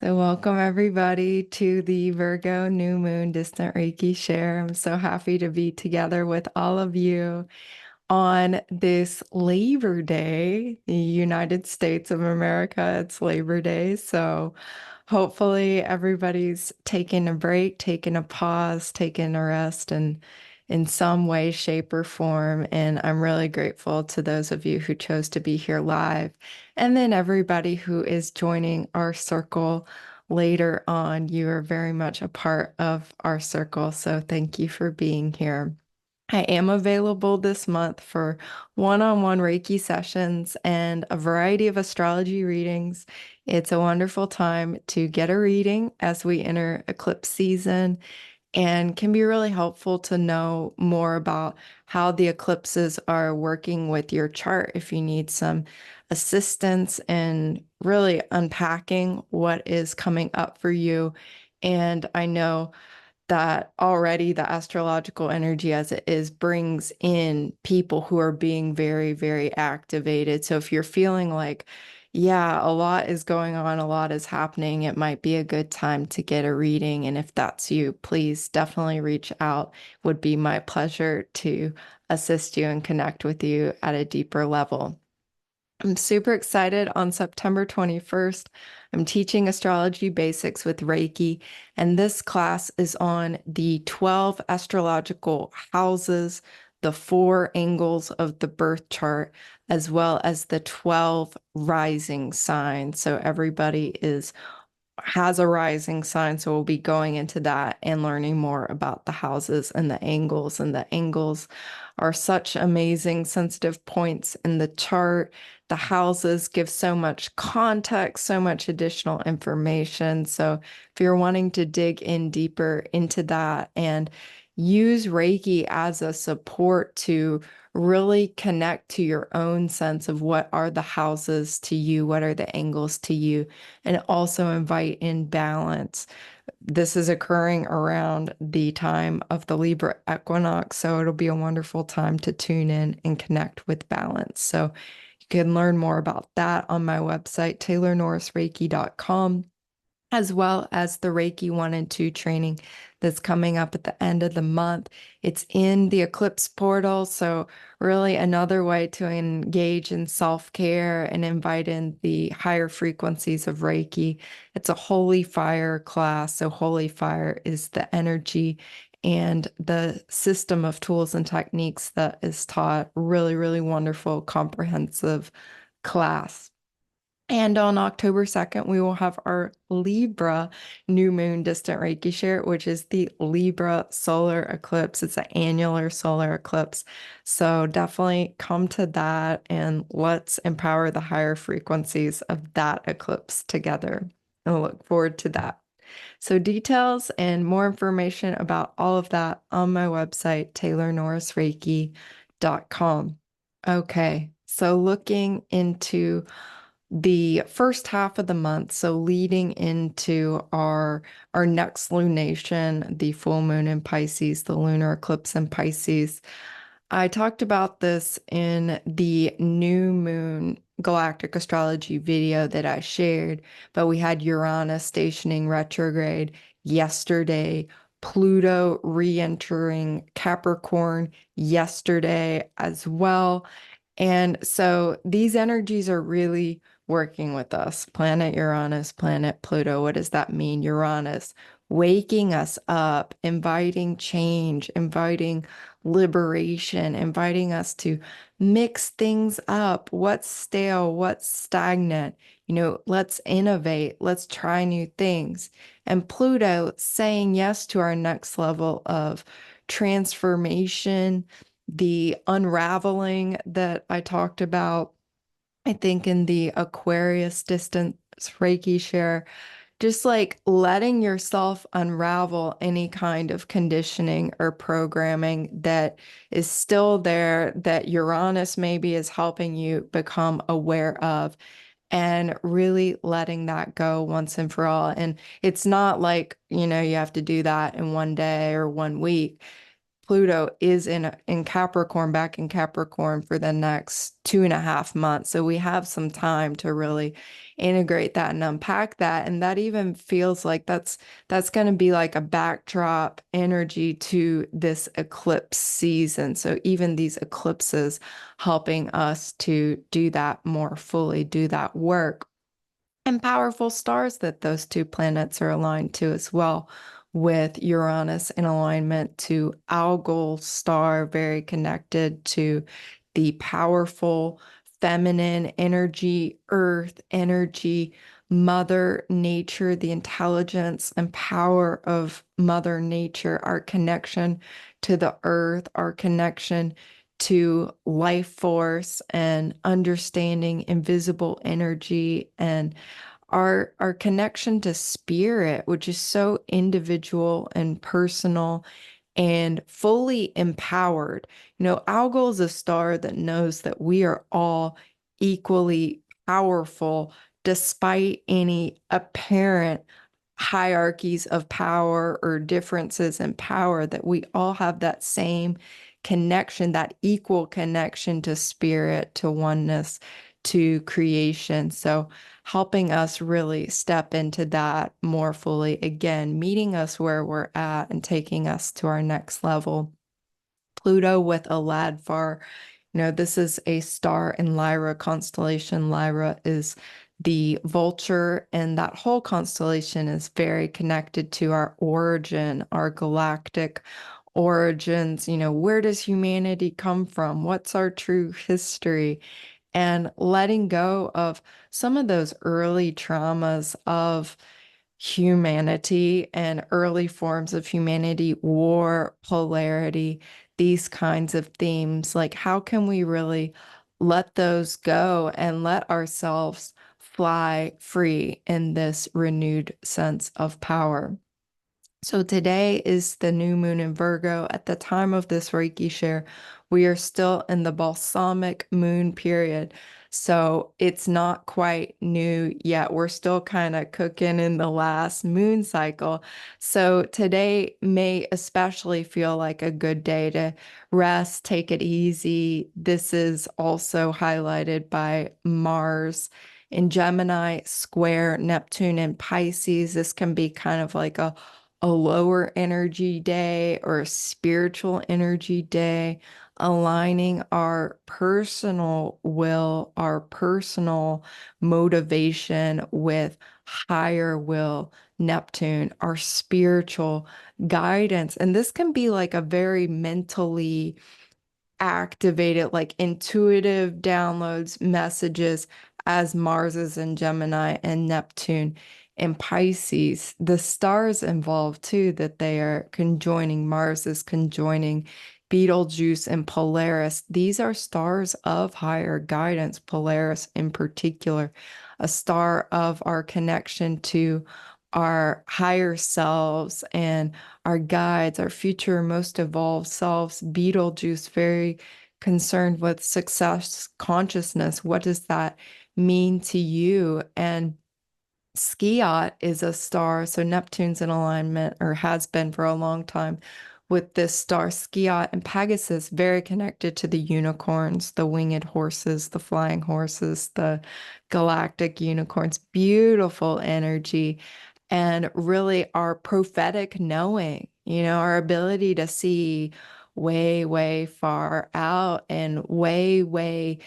So, welcome everybody to the Virgo New Moon Distant Reiki Share. I'm so happy to be together with all of you on this Labor Day, the United States of America. It's Labor Day. So, hopefully, everybody's taking a break, taking a pause, taking a rest, and in some way, shape, or form. And I'm really grateful to those of you who chose to be here live. And then everybody who is joining our circle later on, you are very much a part of our circle. So thank you for being here. I am available this month for one-on-one Reiki sessions and a variety of astrology readings. It's a wonderful time to get a reading as we enter eclipse season and can be really helpful to know more about how the eclipses are working with your chart if you need some assistance in really unpacking what is coming up for you. And I know that already the astrological energy as it is brings in people who are being very, very activated. So if you're feeling like, yeah, a lot is going on, a lot is happening, it might be a good time to get a reading. And if that's you, please definitely reach out. It would be my pleasure to assist you and connect with you at a deeper level. I'm super excited. On September 21st, I'm teaching astrology basics with Reiki, and this class is on the 12 astrological houses, the 4 angles of the birth chart, as well as the 12 rising signs. So everybody has a rising sign, so we'll be going into that and learning more about the houses and the angles. And the angles are such amazing sensitive points in the chart. The houses give so much context, so much additional information. So if you're wanting to dig in deeper into that and use Reiki as a support to really connect to your own sense of what are the houses to you, what are the angles to you, and also invite in balance. This is occurring around the time of the Libra Equinox, so it'll be a wonderful time to tune in and connect with balance. So you can learn more about that on my website, taylornorrisreiki.com, as well as the Reiki 1 and 2 training that's coming up at the end of the month. It's in the Eclipse portal, so really another way to engage in self-care and invite in the higher frequencies of Reiki. It's a holy fire class, so holy fire is the energy and the system of tools and techniques that is taught. Really, really wonderful, comprehensive class. And on October 2nd, we will have our Libra New Moon Distant Reiki Share, which is the Libra Solar Eclipse. It's an annular solar eclipse. So definitely come to that and let's empower the higher frequencies of that eclipse together. I look forward to that. So details and more information about all of that on my website, taylornorrisreiki.com. Okay, so looking into the first half of the month, so leading into our next lunation, the full moon in Pisces, the lunar eclipse in Pisces. I talked about this in the new moon galactic astrology video that I shared, but we had Uranus stationing retrograde yesterday, Pluto re-entering Capricorn yesterday as well. And so these energies are really working with us. Planet Uranus, planet Pluto. What does that mean? Uranus, waking us up, inviting change, inviting liberation, inviting us to mix things up. What's stale? What's stagnant? Let's innovate. Let's try new things. And Pluto saying yes to our next level of transformation, the unraveling that I talked about, I think in the Aquarius distance Reiki share, just like letting yourself unravel any kind of conditioning or programming that is still there, that Uranus maybe is helping you become aware of, and really letting that go once and for all. And it's not like, you have to do that in one day or one week. Pluto is in Capricorn, back in Capricorn for the next 2.5 months. So we have some time to really integrate that and unpack that. And that even feels like that's going to be like a backdrop energy to this eclipse season. So even these eclipses helping us to do that more fully, do that work. And powerful stars that those two planets are aligned to as well, with Uranus in alignment to Algol star, very connected to the powerful feminine energy, earth energy, Mother Nature, the intelligence and power of Mother Nature, our connection to the earth, our connection to life force and understanding invisible energy, and our connection to spirit, which is so individual and personal and fully empowered. Algol is a star that knows that we are all equally powerful despite any apparent hierarchies of power or differences in power, that we all have that same connection, that equal connection to spirit, to oneness, to creation. So helping us really step into that more fully, again, meeting us where we're at and taking us to our next level. Pluto with a Ladfar. This is a star in Lyra constellation. Lyra is the vulture, and that whole constellation is very connected to our origin, our galactic origins. Where does humanity come from? What's our true history? And letting go of some of those early traumas of humanity and early forms of humanity, war, polarity, these kinds of themes. Like, how can we really let those go and let ourselves fly free in this renewed sense of power? So today is the new moon in Virgo. At the time of this Reiki share, we are still in the balsamic moon period. So it's not quite new yet. We're still kind of cooking in the last moon cycle. So today may especially feel like a good day to rest, take it easy. This is also highlighted by Mars in Gemini, square Neptune in Pisces. This can be kind of like a lower energy day or a spiritual energy day, aligning our personal will, our personal motivation with higher will, Neptune, our spiritual guidance. And this can be like a very mentally activated, like intuitive downloads, messages, as Mars is in Gemini and Neptune in Pisces. The stars involved too, that they are conjoining. Mars is conjoining Betelgeuse and Polaris. These are stars of higher guidance, Polaris in particular, a star of our connection to our higher selves and our guides, our future most evolved selves. Betelgeuse, very concerned with success consciousness. What does that mean to you? And Skiat is a star. So Neptune's in alignment, or has been for a long time, with this star Skiat, and Pegasus, very connected to the unicorns, the winged horses, the flying horses, the galactic unicorns. Beautiful energy. And really our prophetic knowing, our ability to see way, way far out and way, way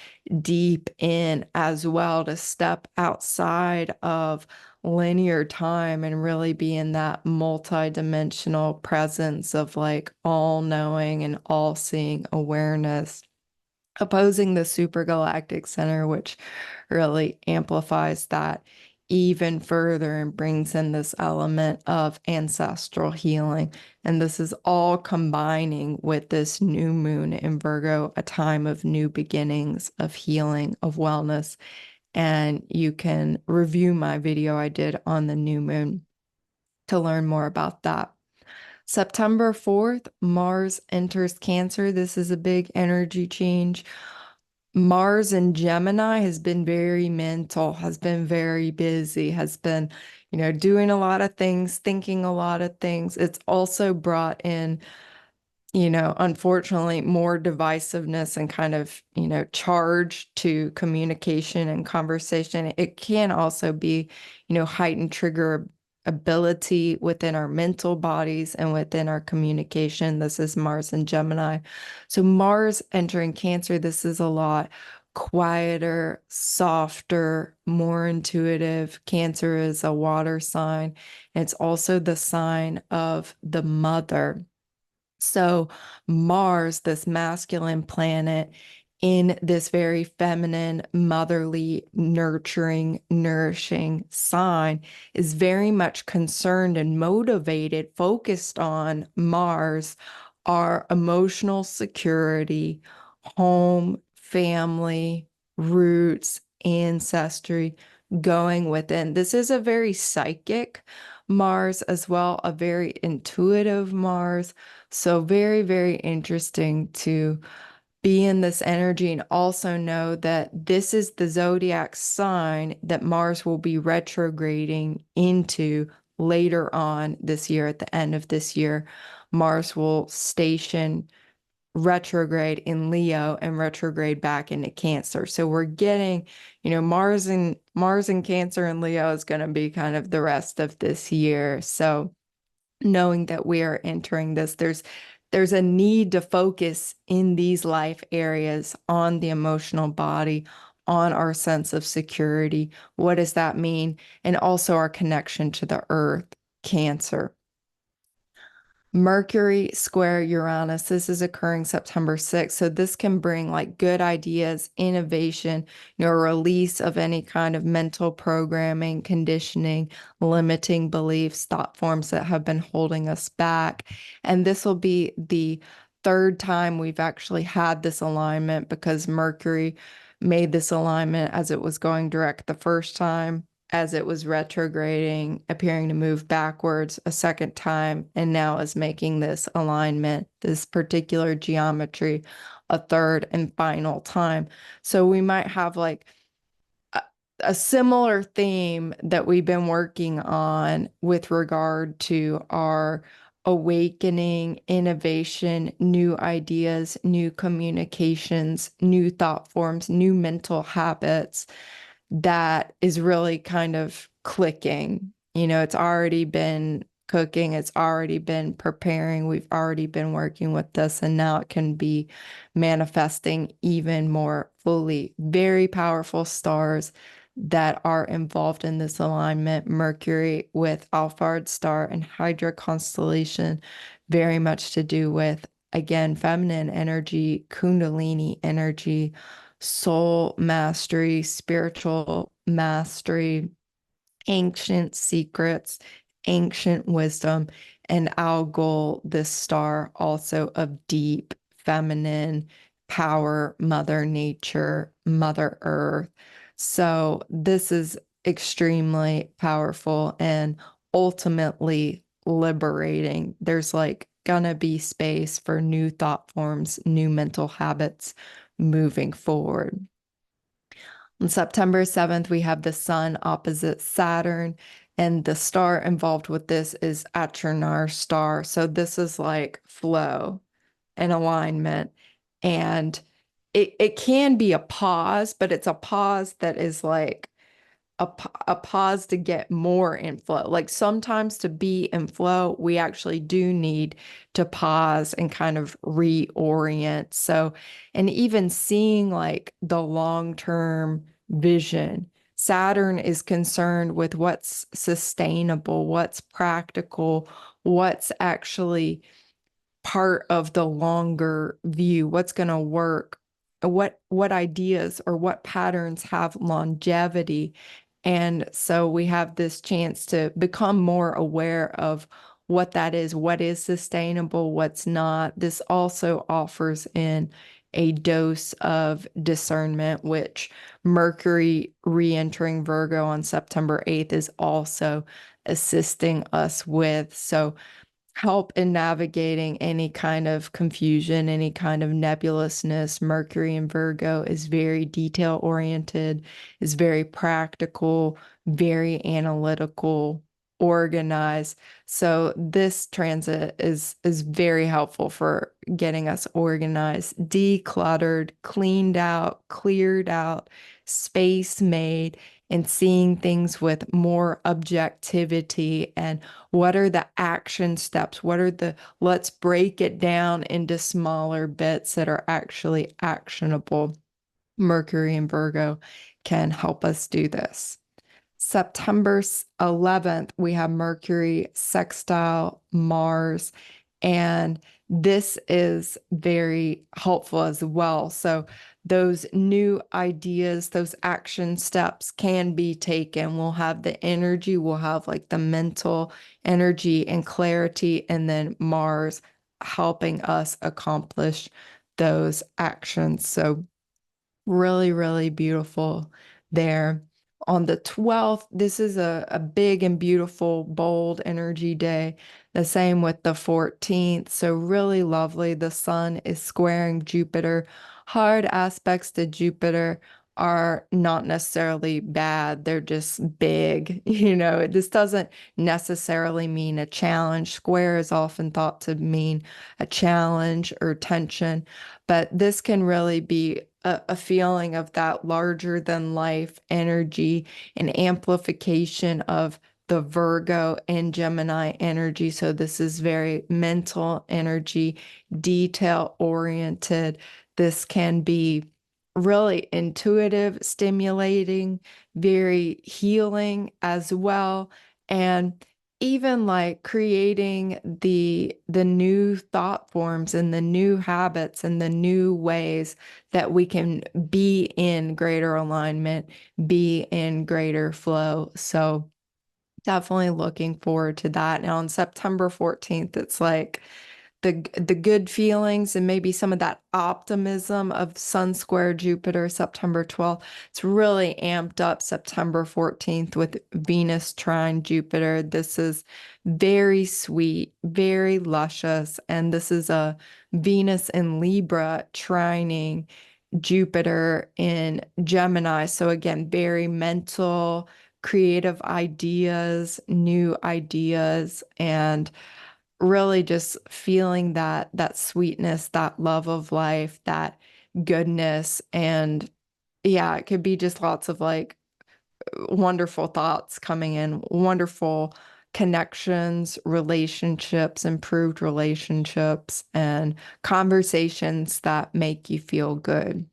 deep in as well, to step outside of linear time and really be in that multi-dimensional presence of like all knowing and all seeing awareness, opposing the super galactic center, which really amplifies that even further and brings in this element of ancestral healing. And this is all combining with this new moon in Virgo, a time of new beginnings, of healing, of wellness. And you can review my video I did on the new moon to learn more about that. September 4th, Mars enters Cancer. This is a big energy change. Mars in Gemini has been very mental, has been very busy, has been, doing a lot of things, thinking a lot of things. It's also brought in, unfortunately, more divisiveness and kind of, charge to communication and conversation. It can also be, heightened trigger ability within our mental bodies and within our communication. This is Mars and Gemini. So Mars entering Cancer, this is a lot quieter, softer, more intuitive. Cancer is a water sign. It's also the sign of the mother. So Mars, this masculine planet in this very feminine, motherly, nurturing, nourishing sign, is very much concerned and motivated, focused on Mars, our emotional security, home, family, roots, ancestry, going within. This is a very psychic Mars as well, a very intuitive Mars. So very, very interesting to be in this energy and also know that this is the zodiac sign that Mars will be retrograding into later on this year. At the end of this year, Mars will station retrograde in Leo and retrograde back into Cancer. So we're getting, Mars and Cancer and Leo is going to be kind of the rest of this year. So knowing that we are entering this, there's a need to focus in these life areas on the emotional body, on our sense of security. What does that mean? And also our connection to the earth, Cancer. Mercury square Uranus. This is occurring September 6th. So this can bring like good ideas, innovation, release of any kind of mental programming, conditioning, limiting beliefs, thought forms that have been holding us back. And this will be the third time we've actually had this alignment, because Mercury made this alignment as it was going direct the first time, as it was retrograding, appearing to move backwards a second time, and now is making this alignment, this particular geometry, a third and final time. So we might have like a similar theme that we've been working on with regard to our awakening, innovation, new ideas, new communications, new thought forms, new mental habits, that is really kind of clicking. It's already been cooking, it's already been preparing, we've already been working with this, and now it can be manifesting even more fully. Very powerful stars that are involved in this alignment. Mercury with Alphard star and Hydra constellation, very much to do with, again, feminine energy, Kundalini energy, soul mastery, spiritual mastery, ancient secrets, ancient wisdom, and our goal, this star also of deep feminine power, Mother Nature, Mother Earth. So this is extremely powerful and ultimately liberating. There's like gonna be space for new thought forms, new mental habits moving forward. On September 7th, we have the Sun opposite Saturn, and the star involved with this is Attractor star. So this is like flow and alignment. And it can be a pause, but it's a pause that is like a pause to get more in flow. Like sometimes to be in flow, we actually do need to pause and kind of reorient. So, and even seeing like the long-term vision. Saturn is concerned with what's sustainable, what's practical, what's actually part of the longer view, what's going to work, what ideas or what patterns have longevity. And so we have this chance to become more aware of what that is, what is sustainable, what's not. This also offers in a dose of discernment, which Mercury re-entering Virgo on September 8th is also assisting us with. So help in navigating any kind of confusion, any kind of nebulousness. Mercury in Virgo is very detail oriented, is very practical, very analytical, organize. So this transit is very helpful for getting us organized, decluttered, cleaned out, cleared out, space made, and seeing things with more objectivity. And what are the action steps? What are the, let's break it down into smaller bits that are actually actionable. Mercury and Virgo can help us do this. September 11th, we have Mercury sextile Mars, and this is very helpful as well. So, those new ideas, those action steps can be taken. We'll have the energy, we'll have like the mental energy and clarity, and then Mars helping us accomplish those actions. So, really, really beautiful there. On the 12th, this is a big and beautiful, bold energy day. The same with the 14th. So, really lovely. The sun is squaring Jupiter. Hard aspects to Jupiter are not necessarily bad, they're just big. This doesn't necessarily mean a challenge. Square is often thought to mean a challenge or tension, but this can really be a feeling of that larger than life energy, an amplification of the Virgo and Gemini energy. So this is very mental energy, detail oriented. This can be really intuitive, stimulating, very healing as well. And even like creating the new thought forms and the new habits and the new ways that we can be in greater alignment, be in greater flow. So definitely looking forward to that. Now on September 14th, it's like the good feelings and maybe some of that optimism of Sun square Jupiter September 12th. It's really amped up September 14th with Venus trine Jupiter. This is very sweet, very luscious, and this is a Venus in Libra trining Jupiter in Gemini. So again, very mental, creative ideas, new ideas, and really just feeling that sweetness, that love of life, that goodness. And yeah, it could be just lots of like wonderful thoughts coming in, wonderful connections, relationships, improved relationships, and conversations that make you feel good.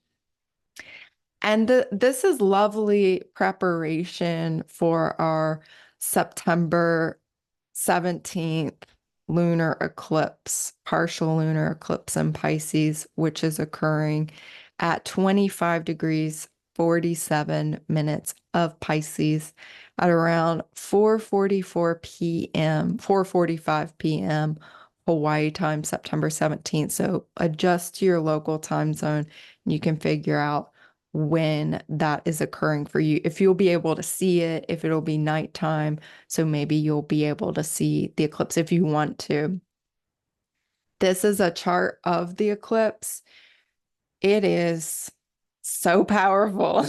And this is lovely preparation for our September 17th lunar eclipse, partial lunar eclipse in Pisces, which is occurring at 25 degrees 47 minutes of Pisces at around 4:44 p.m., 4:45 p.m. Hawaii time, September 17th. So adjust to your local time zone and you can figure out when that is occurring for you. If you'll be able to see it, if it'll be nighttime, so maybe you'll be able to see the eclipse if you want to. This is a chart of the eclipse. It is so powerful.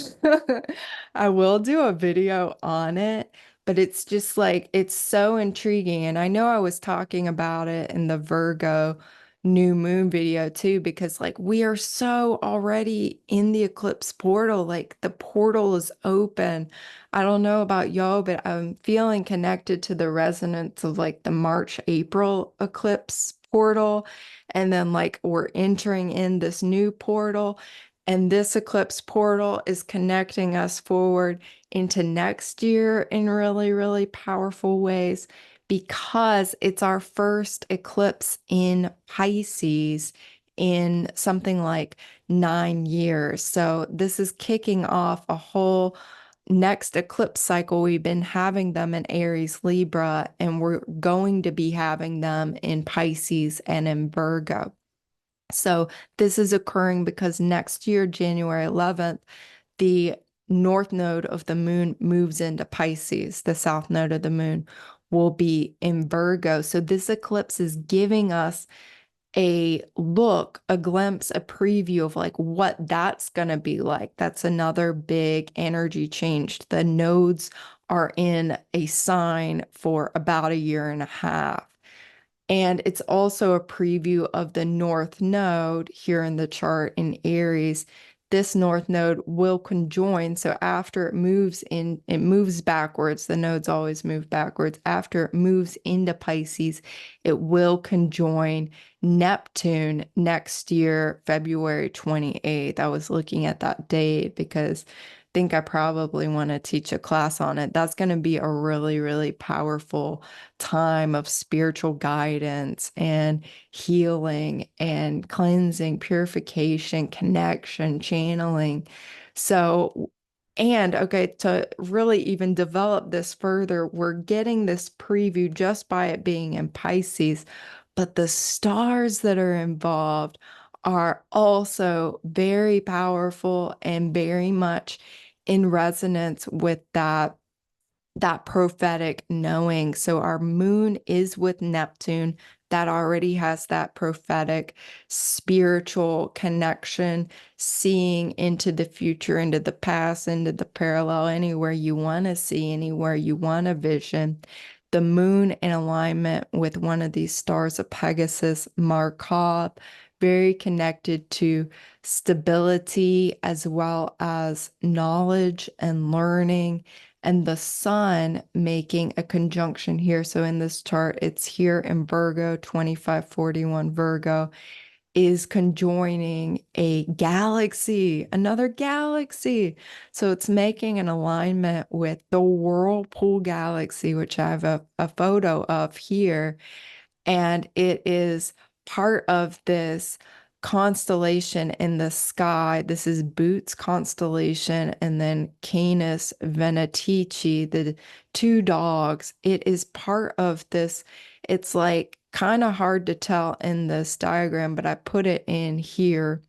I will do a video on it, but it's just like, it's so intriguing. And I know I was talking about it in the Virgo new moon video too, because like we are so already in the eclipse portal, like the portal is open. I don't know about y'all, but I'm feeling connected to the resonance of like the March, April eclipse portal. And then like we're entering in this new portal. And this eclipse portal is connecting us forward into next year in really, really powerful ways because it's our first eclipse in Pisces in something like 9 years. So this is kicking off a whole next eclipse cycle. We've been having them in Aries, Libra, and we're going to be having them in Pisces and in Virgo. So this is occurring because next year, January 11th, the north node of the moon moves into Pisces. The south node of the moon will be in Virgo. So this eclipse is giving us a look, a glimpse, a preview of like what that's going to be like. That's another big energy change. The nodes are in a sign for about a year and a half. And it's also a preview of the North Node here in the chart in Aries. This North Node will conjoin. So after it moves backwards. The nodes always move backwards. After it moves into Pisces, it will conjoin Neptune next year, February 28th. I was looking at that date because I think I probably want to teach a class on it. That's going to be a really, really powerful time of spiritual guidance and healing and cleansing, purification, connection, channeling. So, and okay, to really even develop this further, we're getting this preview just by it being in Pisces, but the stars that are involved are also very powerful and very much in resonance with that prophetic knowing. So our moon is with Neptune. That already has that prophetic spiritual connection, seeing into the future, into the past, into the parallel, anywhere you want to see, anywhere you want to vision. The moon in alignment with one of these stars of Pegasus, Markov, very connected to stability as well as knowledge and learning, and the sun making a conjunction here. So in this chart, it's here in Virgo, 2541 Virgo is conjoining a galaxy, another galaxy. So it's making an alignment with the Whirlpool galaxy, which I have a photo of here. And it is part of this constellation in the sky. This is Boots constellation, and then Canis Venatici, the two dogs. It is part of this. It's like kind of hard to tell in this diagram, but I put it in here.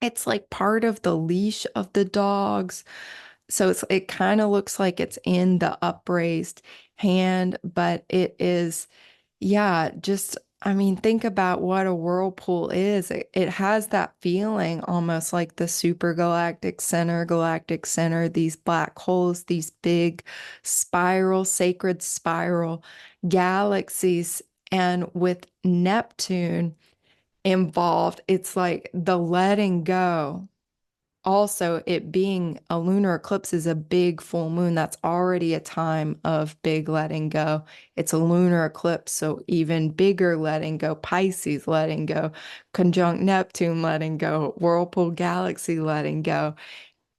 It's like part of the leash of the dogs. So it kind of looks like it's in the upraised hand, but it is, yeah, just, I mean, think about what a whirlpool is. It has that feeling almost like the super galactic center, these black holes, these big spiral, sacred spiral galaxies. And with Neptune involved, it's like the letting go. Also, it being a lunar eclipse is a big full moon. That's already a time of big letting go. It's a lunar eclipse, so even bigger letting go. Pisces letting go, conjunct Neptune letting go, Whirlpool Galaxy letting go.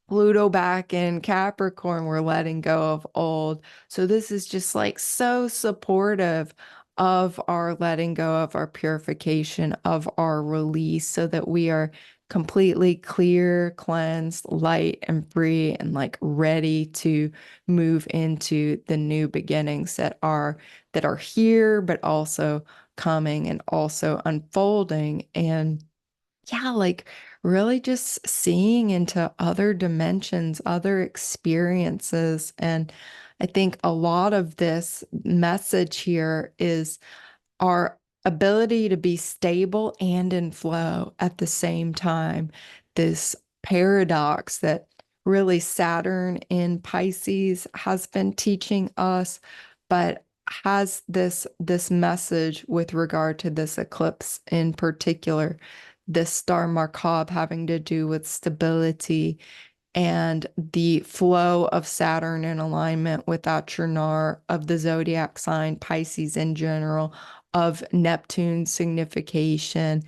Pluto back in Capricorn, we're letting go of old. So this is just like so supportive of our letting go, of our purification, of our release, so that we are completely clear, cleansed, light, and free, and like ready to move into the new beginnings that are here, but also coming and also unfolding. And yeah, like really just seeing into other dimensions, other experiences. And I think a lot of this message here is our ability to be stable and in flow at the same time. This paradox that really Saturn in Pisces has been teaching us, but has this message with regard to this eclipse in particular, this star Markov having to do with stability and the flow of Saturn in alignment with Attractor of the zodiac sign Pisces in general, of Neptune's signification,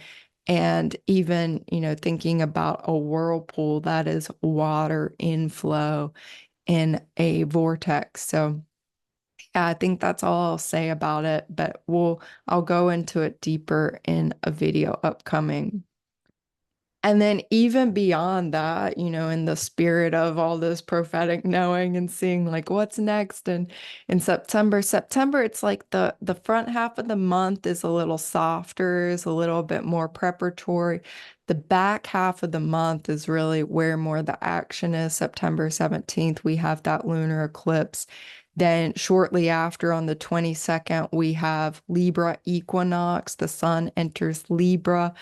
and even, thinking about a whirlpool that is water inflow in a vortex. So yeah, I think that's all I'll say about it, but I'll go into it deeper in a video upcoming. And then even beyond that, in the spirit of all this prophetic knowing and seeing like what's next, and in September, it's like the front half of the month is a little softer, is a little bit more preparatory. The back half of the month is really where more the action is. September 17th, we have that lunar eclipse. Then shortly after, on the 22nd, we have Libra Equinox. The sun enters Libra.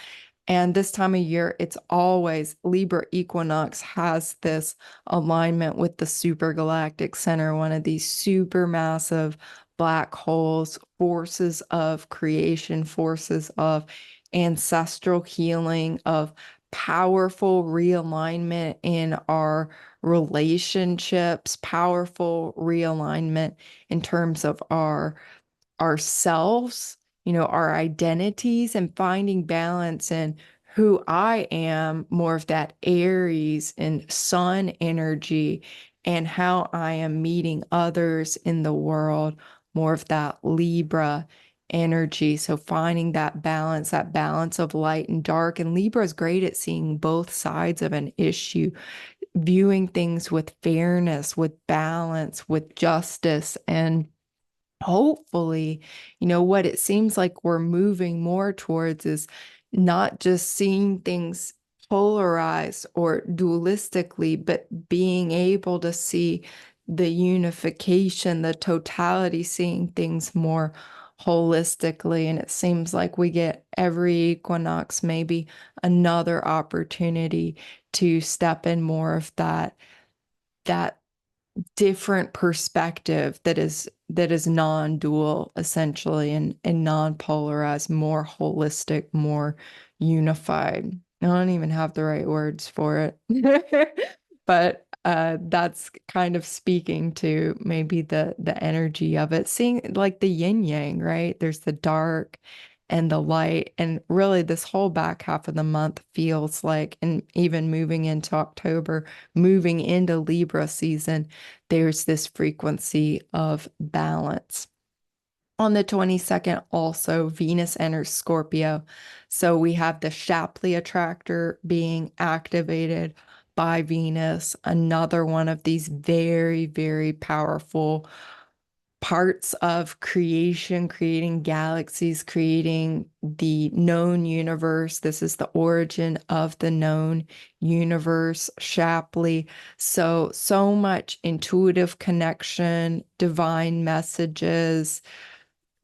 And this time of year, it's always Libra Equinox has this alignment with the super galactic center, one of these super massive black holes, forces of creation, forces of ancestral healing, of powerful realignment in our relationships, powerful realignment in terms of ourselves, our identities, and finding balance in who I am, more of that Aries and Sun energy, and how I am meeting others in the world, more of that Libra energy. So finding that balance of light and dark. And Libra is great at seeing both sides of an issue, viewing things with fairness, with balance, with justice, and hopefully, what it seems like we're moving more towards is not just seeing things polarized or dualistically, but being able to see the unification, the totality, seeing things more holistically. And it seems like we get every equinox, maybe another opportunity to step in more of that different perspective that is non-dual essentially, and non-polarized, more holistic, more unified. I don't even have the right words for it. But that's kind of speaking to maybe the energy of it, seeing like the yin yang, right? There's the dark and the light, and really this whole back half of the month feels like, and even moving into October, moving into Libra season, there's this frequency of balance. On the 22nd, also, Venus enters Scorpio. So we have the Shapley Attractor being activated by Venus, another one of these very, very powerful parts of creation, creating galaxies, creating the known universe. This is the origin of the known universe, Shapley. So much intuitive connection, divine messages,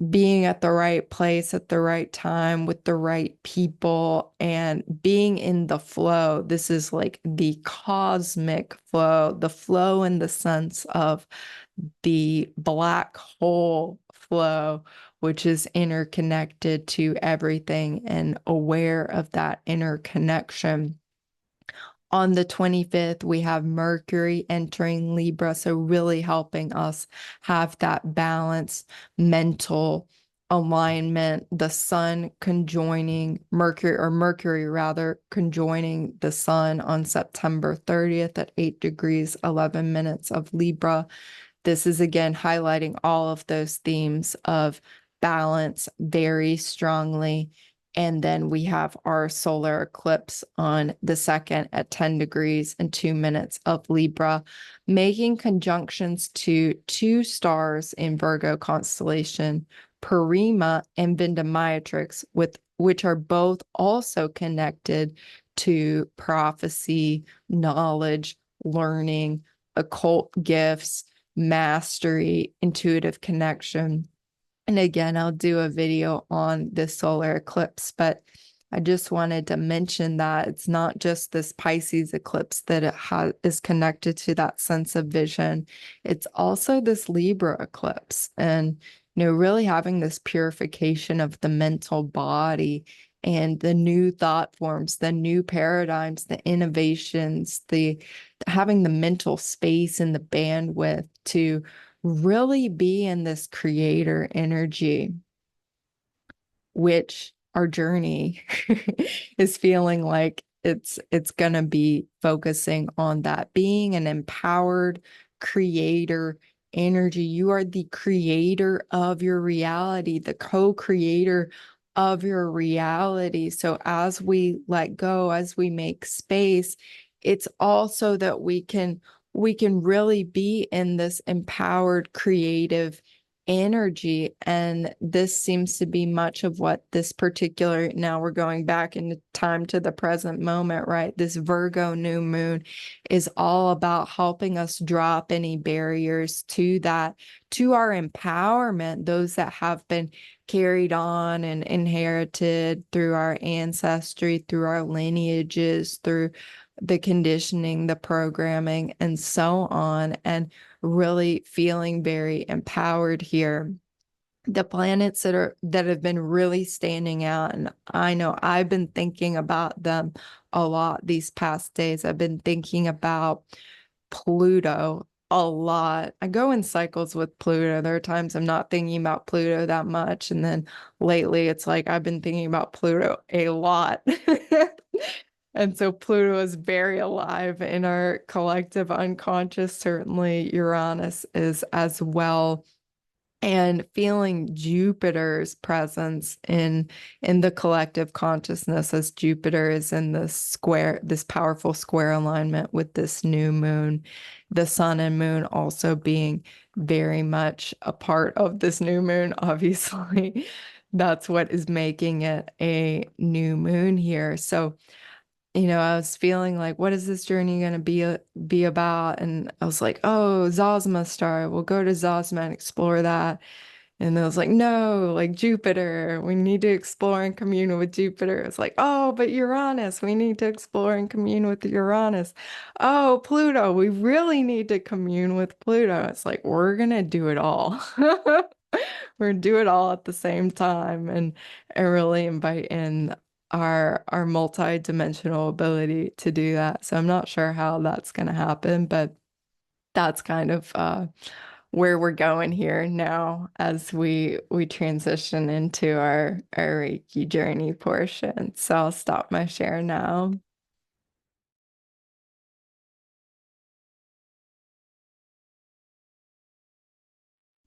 being at the right place at the right time with the right people, and being in the flow. This is like the cosmic flow, the flow in the sense of the black hole flow, which is interconnected to everything and aware of that interconnection. On the 25th, we have Mercury entering Libra, so really helping us have that balanced mental alignment. The Sun conjoining Mercury, or Mercury rather, conjoining the Sun on September 30th at 8 degrees, 11 minutes of Libra. This is again highlighting all of those themes of balance very strongly. And then we have our solar eclipse on the 2nd at 10 degrees and 2 minutes of Libra, making conjunctions to two stars in Virgo constellation, Parima and Vindamatrix, which are both also connected to prophecy, knowledge, learning, occult gifts, mastery, intuitive connection. And again, I'll do a video on this solar eclipse, but I just wanted to mention that it's not just this Pisces eclipse that is connected to that sense of vision. It's also this Libra eclipse, and really having this purification of the mental body and the new thought forms, the new paradigms, the innovations, the having the mental space and the bandwidth to really be in this creator energy, which our journey is feeling like it's going to be focusing on that, being an empowered creator energy. You are the creator of your reality, the co-creator of your reality. So as we let go, as we make space, it's also that we can really be in this empowered creative energy. And this seems to be much of what this particular, now we're going back into time to the present moment, right? This Virgo new moon is all about helping us drop any barriers to that, to our empowerment, those that have been carried on and inherited through our ancestry, through our lineages, through the conditioning, the programming, and so on. And really feeling very empowered here. The planets that have been really standing out, and I know I've been thinking about them a lot these past days. I've been thinking about Pluto a lot. I go in cycles with Pluto. There are times I'm not thinking about Pluto that much, and then lately it's like I've been thinking about Pluto a lot. And so Pluto is very alive in our collective unconscious. Certainly Uranus is as well. And feeling Jupiter's presence in the collective consciousness, as Jupiter is in this square, this powerful square alignment with this new moon, the sun and moon also being very much a part of this new moon, obviously. That's what is making it a new moon here. So I was feeling like, what is this journey going to be about? And I was like, oh, Zosma star. We'll go to Zosma and explore that. And I was like, no, like Jupiter. We need to explore and commune with Jupiter. It's like, oh, but Uranus. We need to explore and commune with Uranus. Oh, Pluto. We really need to commune with Pluto. It's like, we're going to do it all. We're going to do it all at the same time and really invite in our multi-dimensional ability to do that. So I'm not sure how that's going to happen, but that's kind of where we're going here now as we transition into our Reiki journey portion. So I'll stop my share now.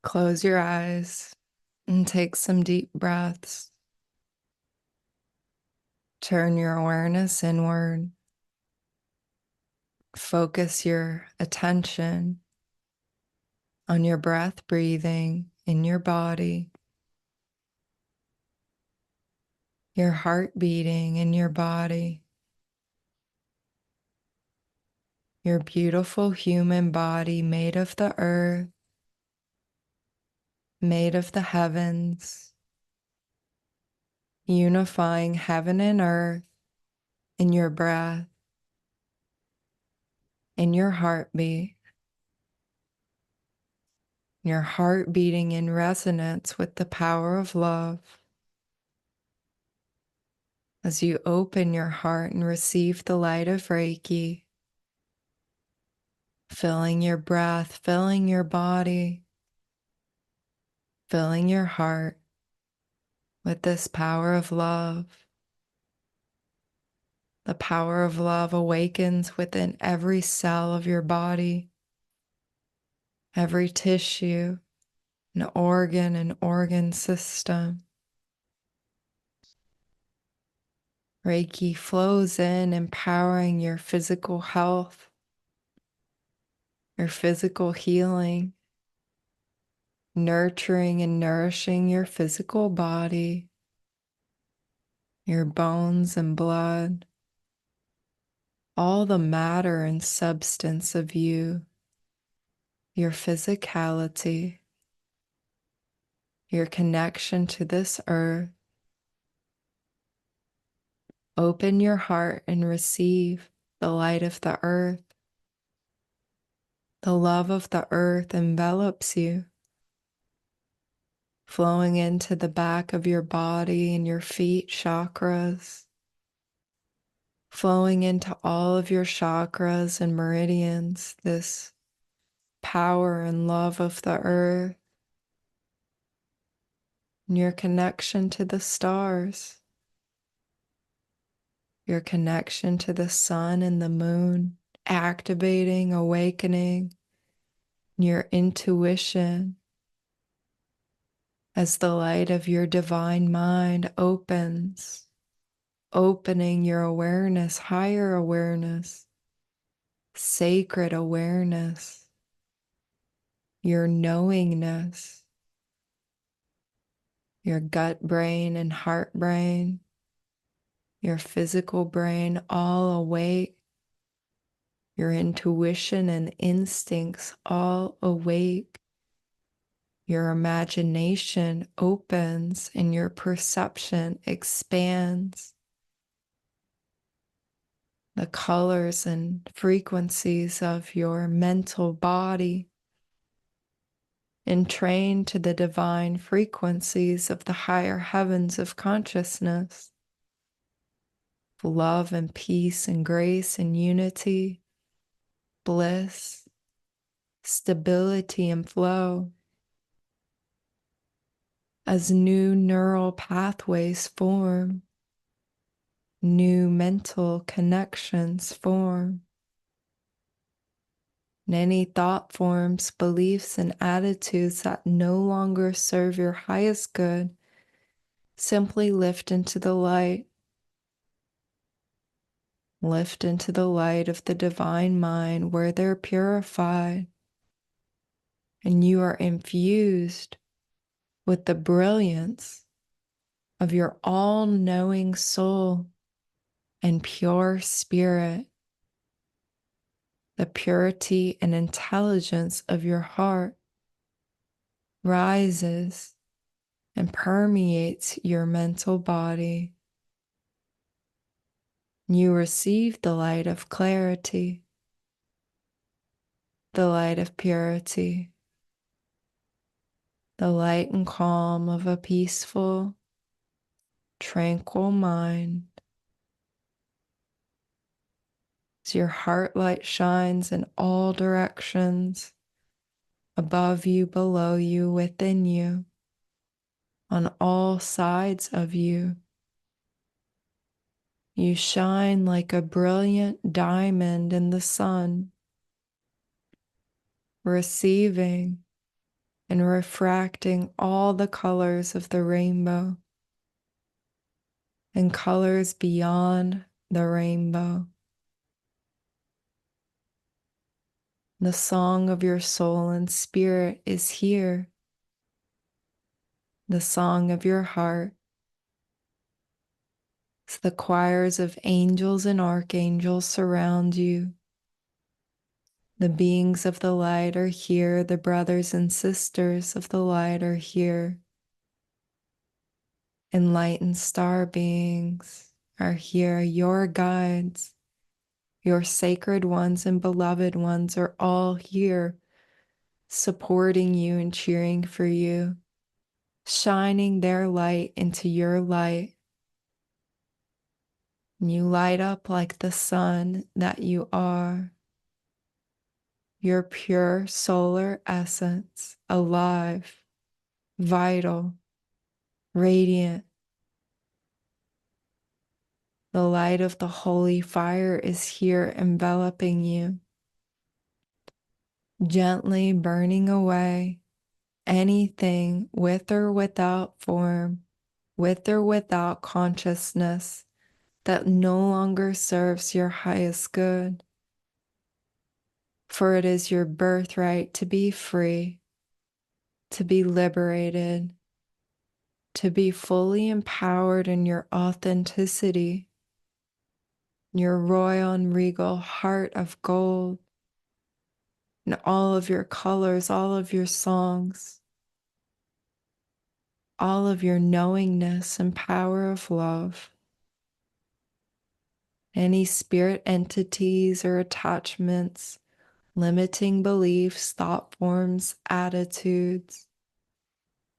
Close your eyes and take some deep breaths. Turn your awareness inward. Focus your attention on your breath breathing in your body, your heart beating in your body, your beautiful human body made of the earth, made of the heavens, unifying heaven and earth in your breath, in your heartbeat, your heart beating in resonance with the power of love. As you open your heart and receive the light of Reiki, filling your breath, filling your body, filling your heart with this power of love. The power of love awakens within every cell of your body, every tissue, and organ system. Reiki flows in, empowering your physical health, your physical healing, nurturing and nourishing your physical body, your bones and blood, all the matter and substance of you, your physicality, your connection to this earth. Open your heart and receive the light of the earth. The love of the earth envelops you, flowing into the back of your body and your feet chakras, flowing into all of your chakras and meridians, this power and love of the earth, and your connection to the stars, your connection to the sun and the moon, activating, awakening your intuition as the light of your divine mind opens, opening your awareness, higher awareness, sacred awareness, your knowingness, your gut brain and heart brain, your physical brain all awake, your intuition and instincts all awake. Your imagination opens and your perception expands. The colors and frequencies of your mental body entrained to the divine frequencies of the higher heavens of consciousness, love and peace and grace and unity, bliss, stability and flow. As new neural pathways form, new mental connections form, and any thought forms, beliefs, and attitudes that no longer serve your highest good simply lift into the light. Lift into the light of the divine mind where they're purified, and you are infused with the brilliance of your all-knowing soul and pure spirit. The purity and intelligence of your heart rises and permeates your mental body. You receive the light of clarity, the light of purity, the light and calm of a peaceful, tranquil mind. As your heart light shines in all directions, above you, below you, within you, on all sides of you. You shine like a brilliant diamond in the sun, receiving and refracting all the colors of the rainbow and colors beyond the rainbow. The song of your soul and spirit is here, the song of your heart. As the choirs of angels and archangels surround you, the beings of the light are here, the brothers and sisters of the light are here. Enlightened star beings are here, your guides, your sacred ones and beloved ones are all here, supporting you and cheering for you, shining their light into your light. And you light up like the sun that you are, your pure solar essence, alive, vital, radiant. The light of the holy fire is here enveloping you, gently burning away anything with or without form, with or without consciousness that no longer serves your highest good. For it is your birthright to be free, to be liberated, to be fully empowered in your authenticity, your royal and regal heart of gold, and all of your colors, all of your songs, all of your knowingness and power of love. Any spirit entities or attachments, limiting beliefs, thought forms, attitudes,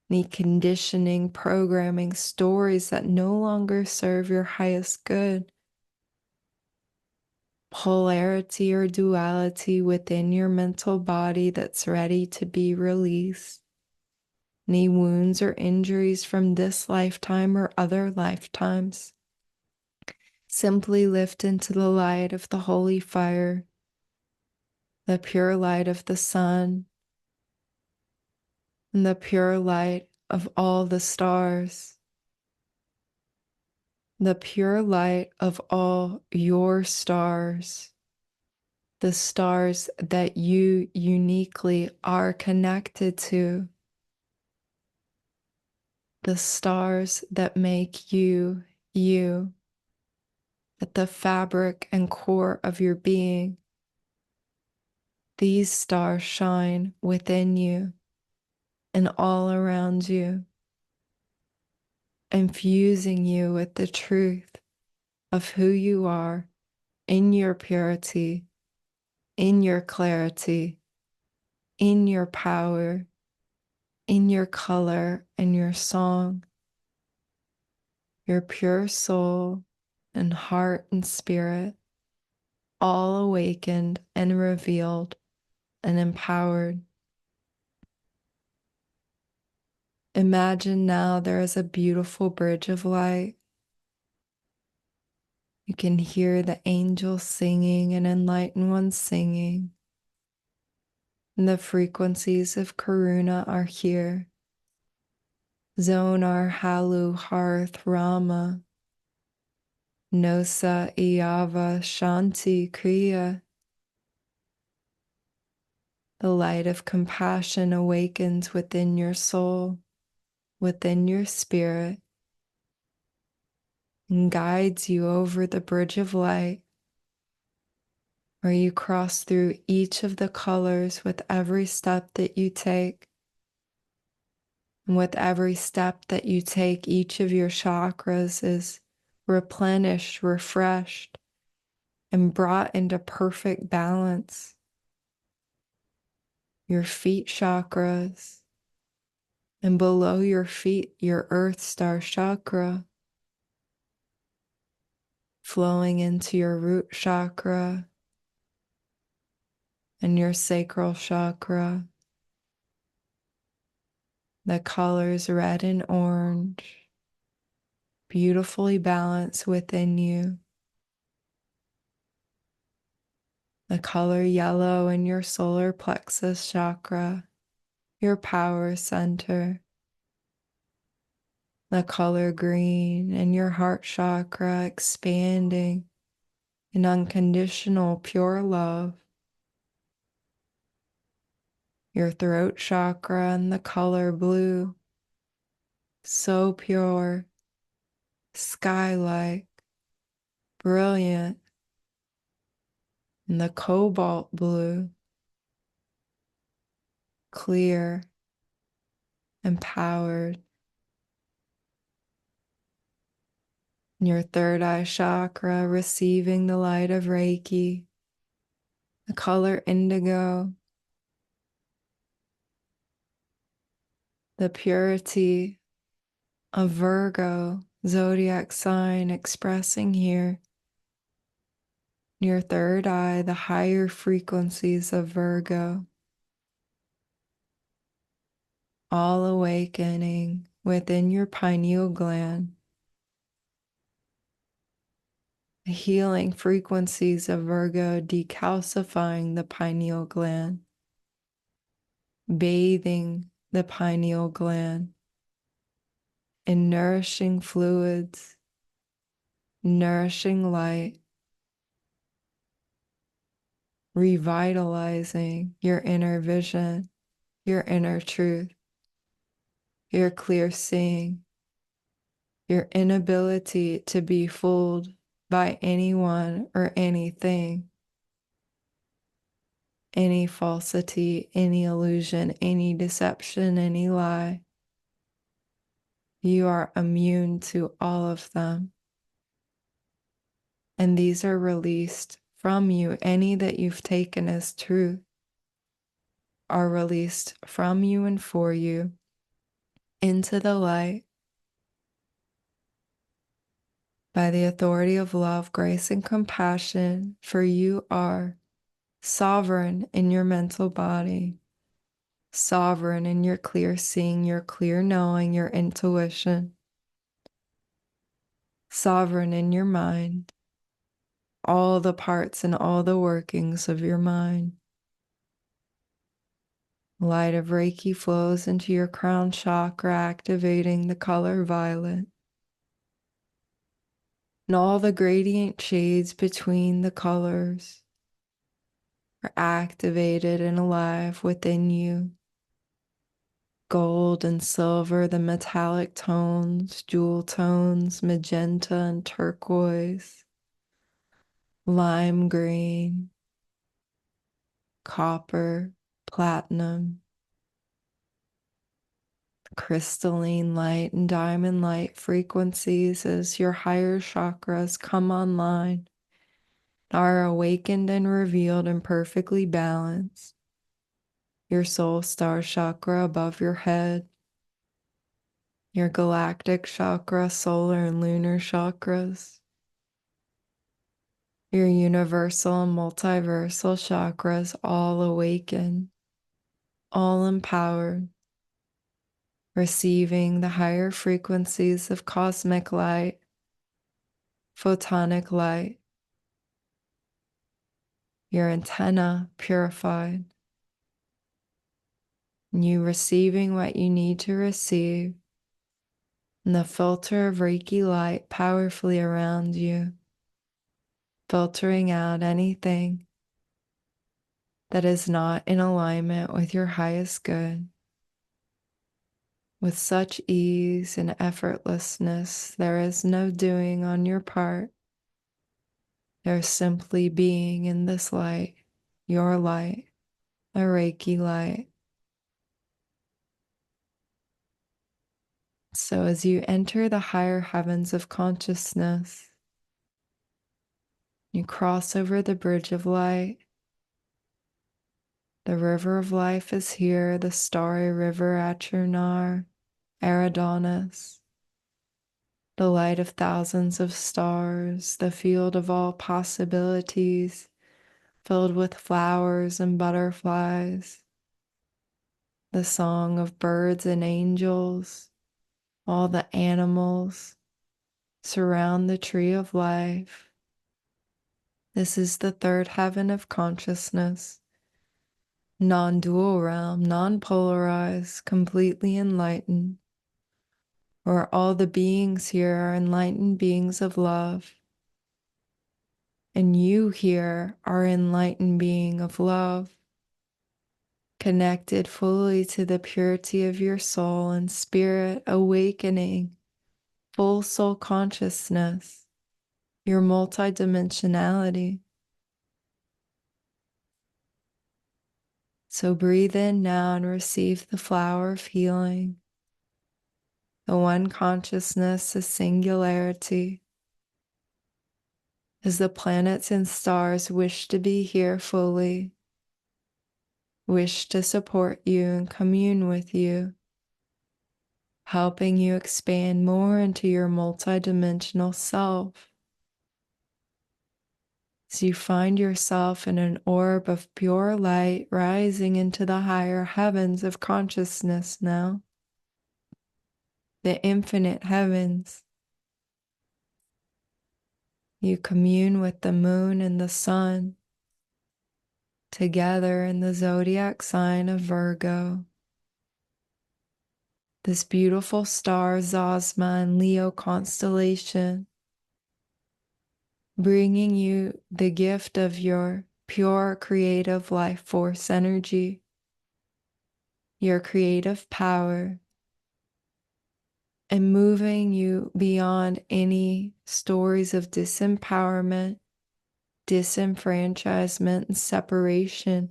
any conditioning, programming, stories that no longer serve your highest good, polarity or duality within your mental body that's ready to be released, any wounds or injuries from this lifetime or other lifetimes. Simply lift into the light of the holy fire, the pure light of the sun, and the pure light of all the stars, the pure light of all your stars, the stars that you uniquely are connected to. the stars that make you, you, at the fabric and core of your being. These stars shine within you and all around you, infusing you with the truth of who you are in your purity, in your clarity, in your power, in your color and your song, your pure soul and heart and spirit, all awakened and revealed and empowered. Imagine now there is a beautiful bridge of light. You can hear the angels singing and enlightened ones singing. And the frequencies of Karuna are here. Zonar, Halu, Hearth, Rama, Nosa, Iyava, Shanti, Kriya. The light of compassion awakens within your soul, within your spirit, and guides you over the bridge of light, where you cross through each of the colors with every step that you take. And with every step that you take, each of your chakras is replenished, refreshed, and brought into perfect balance. Your feet chakras, and below your feet, your earth star chakra, flowing into your root chakra and your sacral chakra. The colors red and orange, beautifully balanced within you. The color yellow in your solar plexus chakra, your power center. The color green in your heart chakra, expanding in unconditional pure love. Your throat chakra and the color blue, so pure, sky-like, brilliant. And the cobalt blue, clear, empowered. And your third eye chakra receiving the light of Reiki, the color indigo, the purity of Virgo, zodiac sign expressing here. Your third eye, the higher frequencies of Virgo, all awakening within your pineal gland. The healing frequencies of Virgo decalcifying the pineal gland, bathing the pineal gland in nourishing fluids, nourishing light, revitalizing your inner vision, your inner truth, your clear seeing, your inability to be fooled by anyone or anything, any falsity, any illusion, any deception, any lie. You are immune to all of them. And these are released from you. Any that you've taken as truth are released from you and for you into the light by the authority of love, grace, and compassion, for you are sovereign in your mental body, sovereign in your clear seeing, your clear knowing, your intuition, sovereign in your mind, all the parts and all the workings of your mind. Light of Reiki flows into your crown chakra, activating the color violet. And all the gradient shades between the colors are activated and alive within you. Gold and silver, the metallic tones, jewel tones, magenta and turquoise, lime green, copper, platinum, crystalline light and diamond light frequencies as your higher chakras come online, are awakened and revealed and perfectly balanced. Your soul star chakra above your head, your galactic chakra, solar and lunar chakras, your universal and multiversal chakras all awaken, all empowered, receiving the higher frequencies of cosmic light, photonic light, your antenna purified, and you receiving what you need to receive, and the filter of Reiki light powerfully around you, filtering out anything that is not in alignment with your highest good. With such ease and effortlessness, there is no doing on your part. There is simply being in this light, your light, a Reiki light. So as you enter the higher heavens of consciousness, you cross over the bridge of light. The river of life is here, the starry river Attractor, Eridanus, the light of thousands of stars, the field of all possibilities, filled with flowers and butterflies, the song of birds and angels, all the animals surround the tree of life. This is the third heaven of consciousness, non-dual realm, non-polarized, completely enlightened, where all the beings here are enlightened beings of love, and you here are enlightened being of love, connected fully to the purity of your soul and spirit, awakening full soul consciousness, your multidimensionality. So breathe in now and receive the flower of healing, the one consciousness, the singularity, as the planets and stars wish to be here fully, wish to support you and commune with you, helping you expand more into your multidimensional self. As you find yourself in an orb of pure light rising into the higher heavens of consciousness now, the infinite heavens. You commune with the moon and the sun together in the zodiac sign of Virgo. This beautiful star, Zosma and Leo constellation, bringing you the gift of your pure creative life force energy, your creative power, and moving you beyond any stories of disempowerment, disenfranchisement, and separation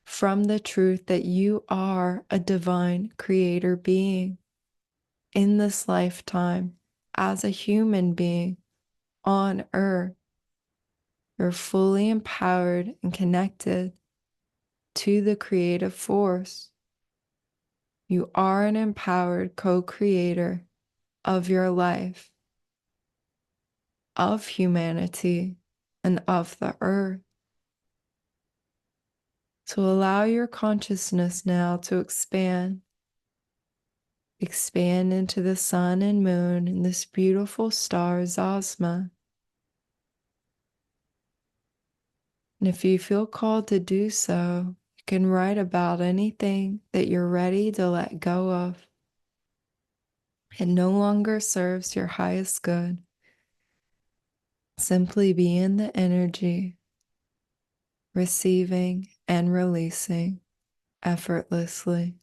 from the truth that you are a divine creator being in this lifetime as a human being on earth. You're fully empowered and connected to the creative force. You are an empowered co-creator of your life, of humanity, and of the earth. So allow your consciousness now to expand into the sun and moon and this beautiful star, Zosma. And if you feel called to do so, you can write about anything that you're ready to let go of. It no longer serves your highest good. Simply be in the energy, receiving and releasing effortlessly.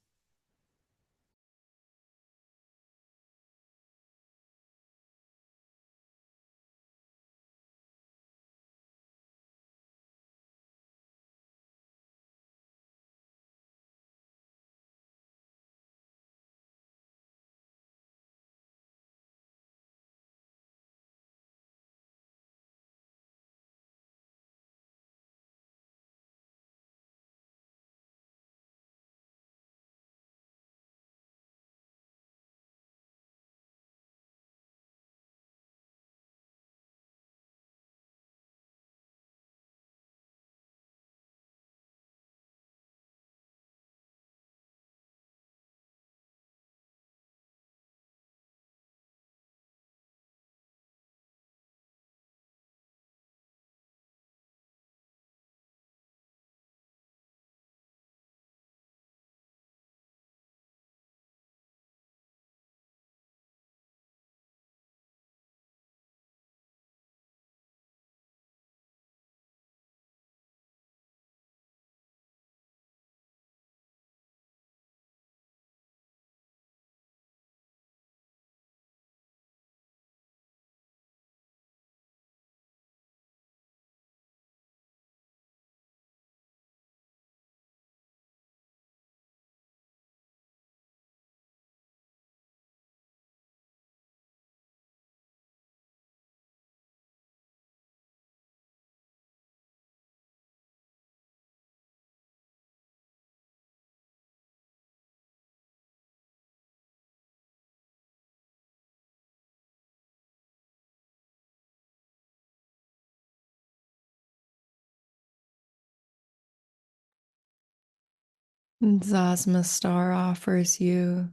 Zosma Star offers you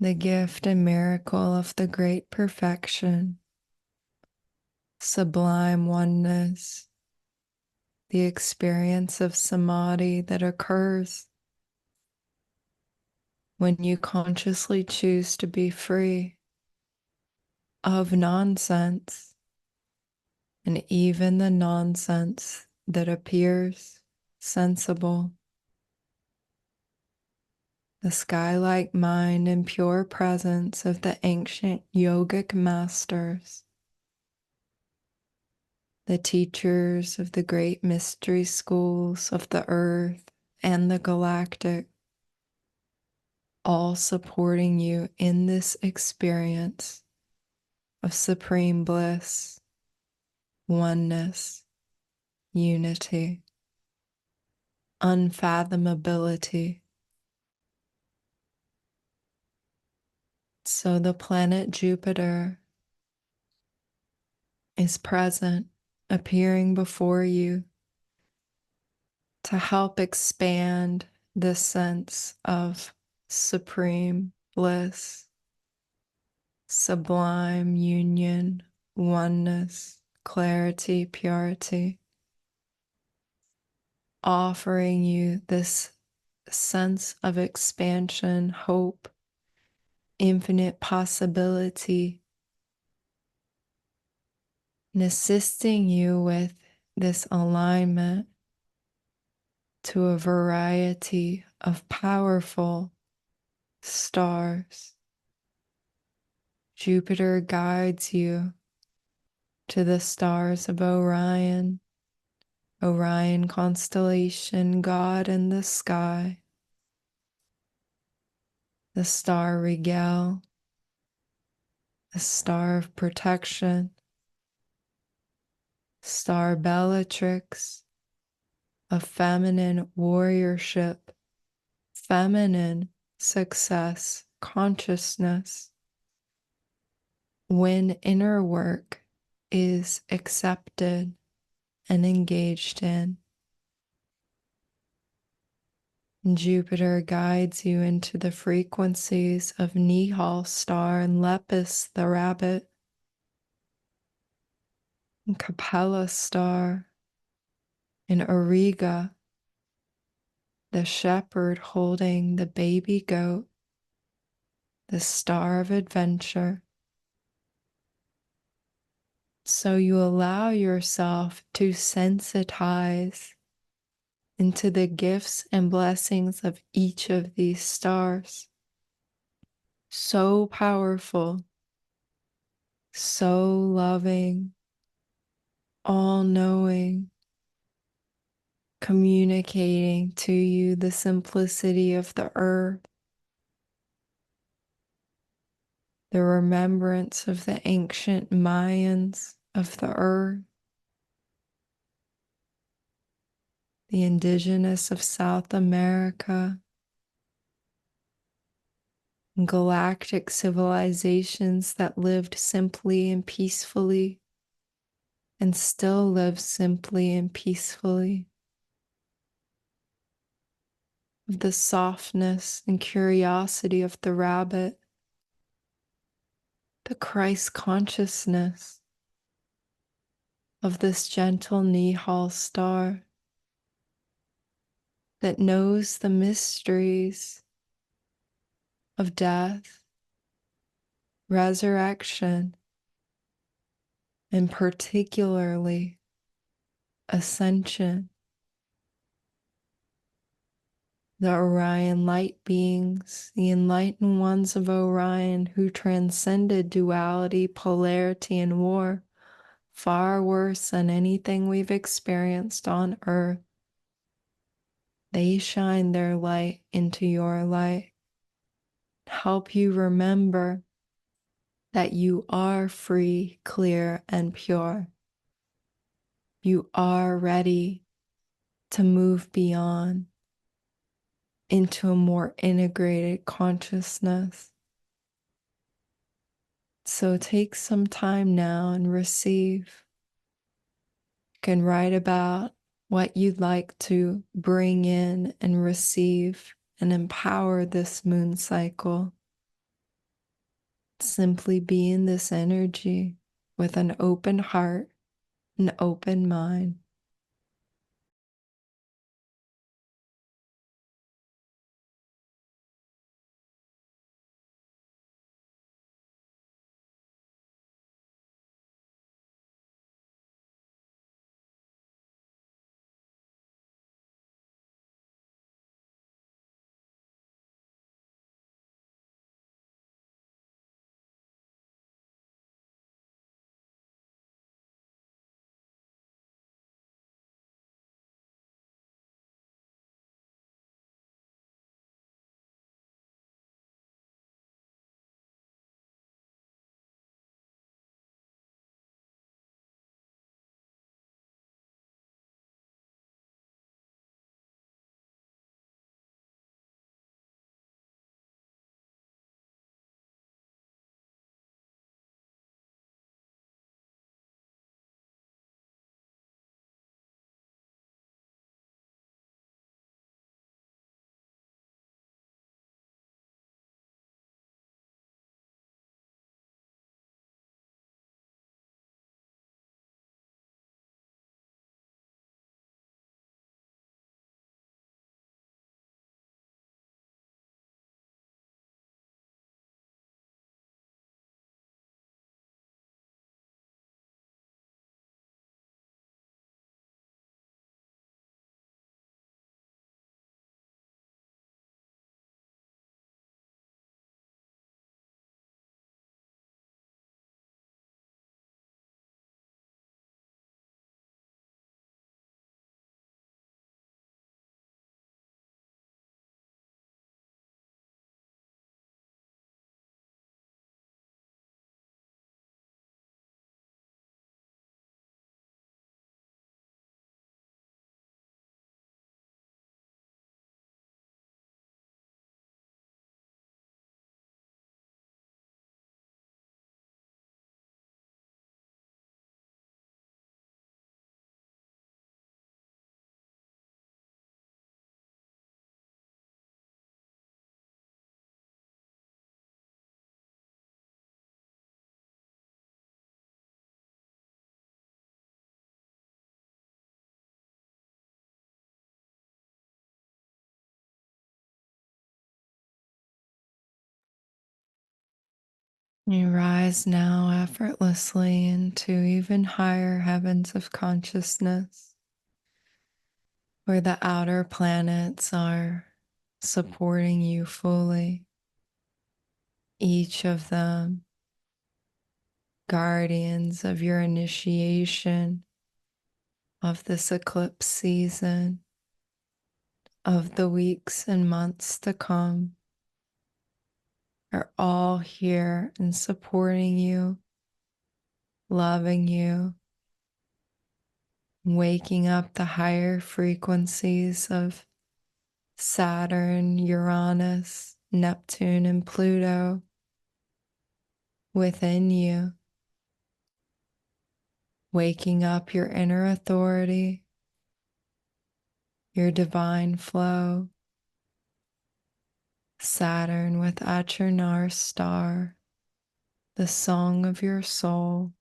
the gift and miracle of the great perfection, sublime oneness, the experience of samadhi that occurs when you consciously choose to be free of nonsense and even the nonsense that appears sensible. The sky-like mind and pure presence of the ancient yogic masters, the teachers of the great mystery schools of the earth and the galactic, all supporting you in this experience of supreme bliss, oneness, unity, unfathomability. So the planet Jupiter is present, appearing before you to help expand this sense of supreme bliss, sublime union, oneness, clarity, purity, offering you this sense of expansion, hope, infinite possibility, and assisting you with this alignment to a variety of powerful stars. Jupiter guides you to the stars of Orion, Orion constellation, God in the sky, the star Rigel, the star of protection, star Bellatrix, of feminine warriorship, feminine success, consciousness, when inner work is accepted and engaged in. Jupiter guides you into the frequencies of Nihal star and Lepus the rabbit, and Capella star, and Auriga, the shepherd holding the baby goat, the star of adventure. So you allow yourself to sensitize into the gifts and blessings of each of these stars. So powerful, so loving, all-knowing, communicating to you the simplicity of the earth, the remembrance of the ancient Mayans of the earth, the indigenous of South America, galactic civilizations that lived simply and peacefully and still live simply and peacefully, of the softness and curiosity of the rabbit, the Christ consciousness of this gentle Nihal star that knows the mysteries of death, resurrection, and particularly ascension. The Orion light beings, the enlightened ones of Orion who transcended duality, polarity, and war, far worse than anything we've experienced on Earth. They shine their light into your light, help you remember that you are free, clear, and pure. You are ready to move beyond into a more integrated consciousness. So take some time now and receive. You can write about what you'd like to bring in and receive and empower this moon cycle. Simply be in this energy with an open heart, an open mind. You rise now effortlessly into even higher heavens of consciousness, where the outer planets are supporting you fully, each of them guardians of your initiation of this eclipse season, of the weeks and months to come, are all here and supporting you, loving you, waking up the higher frequencies of Saturn, Uranus, Neptune, and Pluto within you, waking up your inner authority, your divine flow. Saturn with Attractor star, the song of your soul,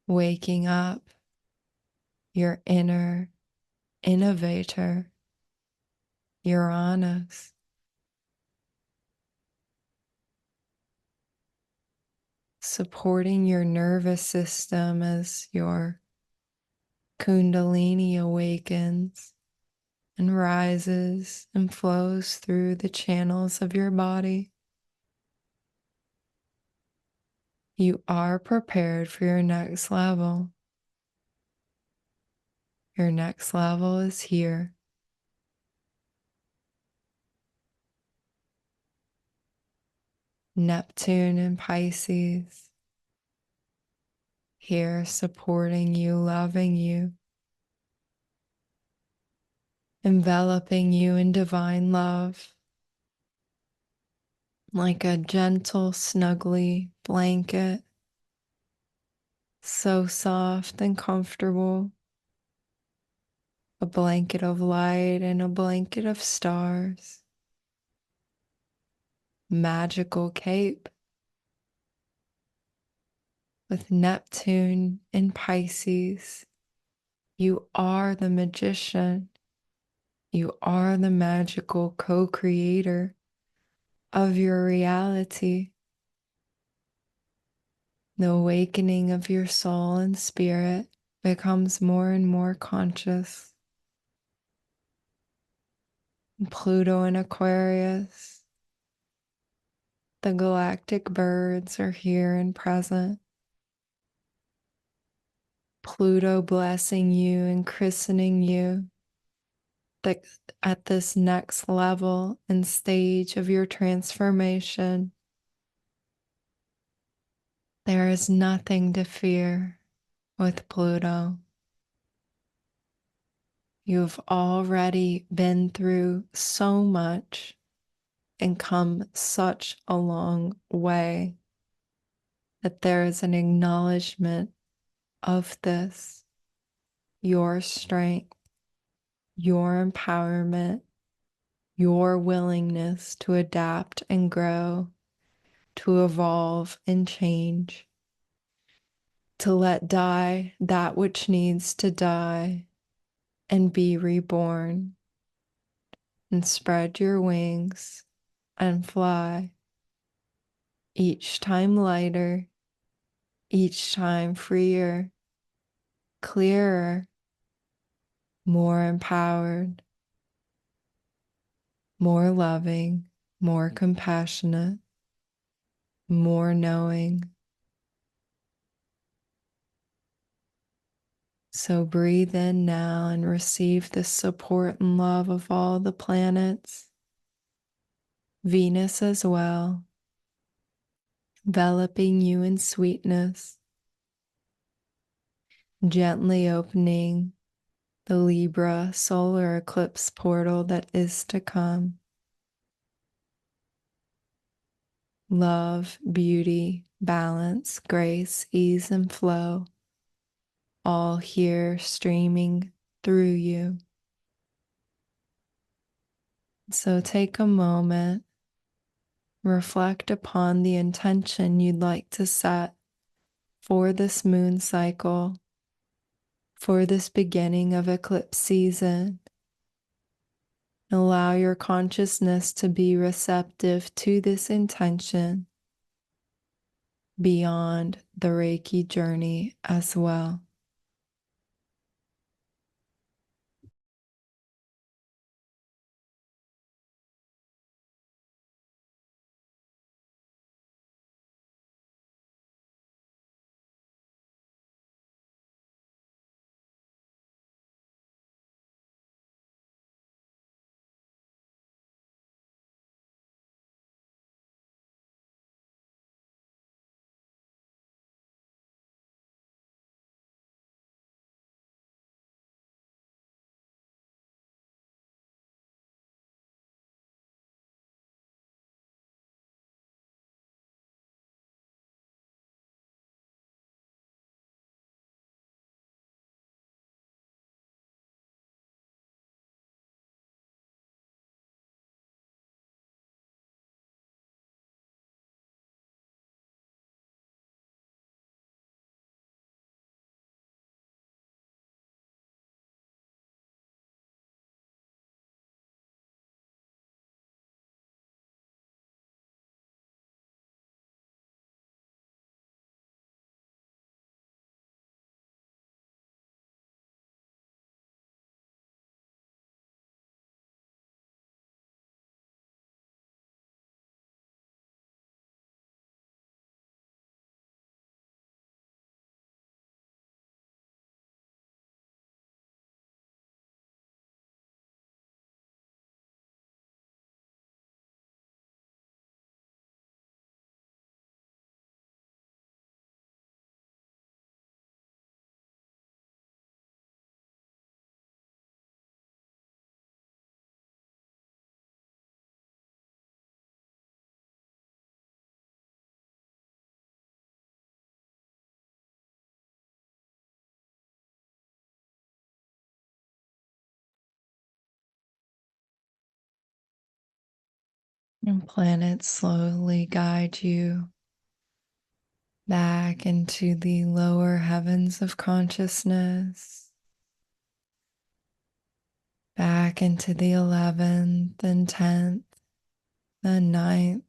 waking up your inner innovator, Uranus, supporting your nervous system as your Kundalini awakens and rises and flows through the channels of your body. You are prepared for your next level. Your next level is here. Neptune and Pisces, here supporting you, loving you, enveloping you in divine love, like a gentle, snuggly blanket, so soft and comfortable, a blanket of light and a blanket of stars, magical cape with Neptune in Pisces. You are the magician. You are the magical co-creator of your reality. The awakening of your soul and spirit becomes more and more conscious. Pluto in Aquarius, the galactic birds are here and present. Pluto blessing you and christening you that at this next level and stage of your transformation, there is nothing to fear with Pluto. You've already been through so much and come such a long way that there is an acknowledgement of this, your strength, your empowerment, your willingness to adapt and grow, to evolve and change, to let die that which needs to die and be reborn, and spread your wings and fly, each time lighter, each time freer, clearer, more empowered, more loving, more compassionate, more knowing. So breathe in now and receive the support and love of all the planets, Venus as well, enveloping you in sweetness, gently opening the Libra Solar Eclipse portal that is to come. Love, beauty, balance, grace, ease, and flow, all here streaming through you. So take a moment, reflect upon the intention you'd like to set for this moon cycle, for this beginning of eclipse season. Allow your consciousness to be receptive to this intention beyond the Reiki journey as well. And planets slowly guide you back into the lower heavens of consciousness, back into the 11th and 10th, the ninth,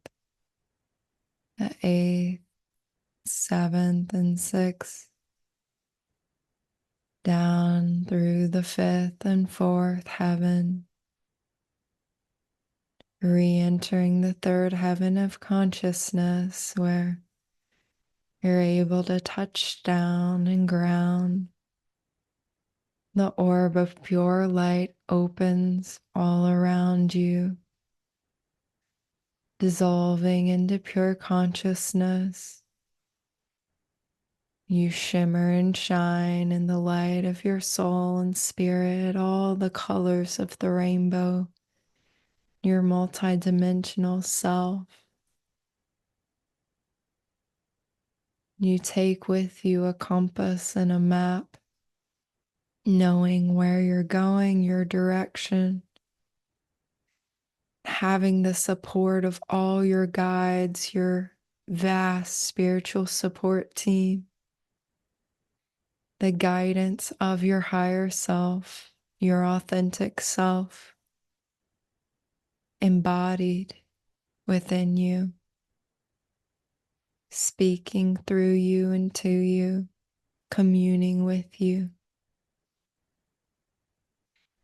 the 8th, 7th, and 6th, down through the 5th and 4th heaven, re-entering the 3rd heaven of consciousness, where you're able to touch down and ground. The orb of pure light opens all around you, dissolving into pure consciousness. You shimmer and shine in the light of your soul and spirit, all the colors of the rainbow, your multidimensional self. You take with you a compass and a map, knowing where you're going, your direction, having the support of all your guides, your vast spiritual support team, the guidance of your higher self, your authentic self, embodied within you, speaking through you and to you, communing with you.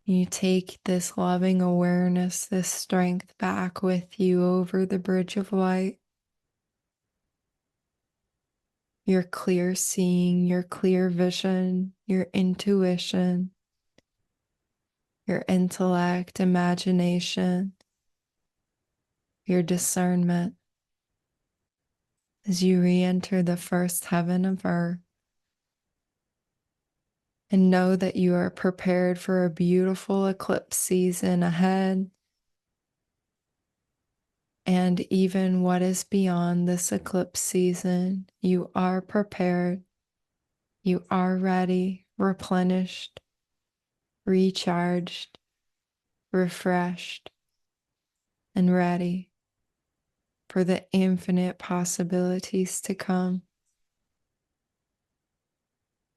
You take this loving awareness, this strength back with you over the bridge of light. Your clear seeing, your clear vision, your intuition, your intellect, imagination, your discernment as you re-enter the 1st heaven of earth. And know that you are prepared for a beautiful eclipse season ahead, and even what is beyond this eclipse season. You are prepared, you are ready, replenished, recharged, refreshed, and ready for the infinite possibilities to come.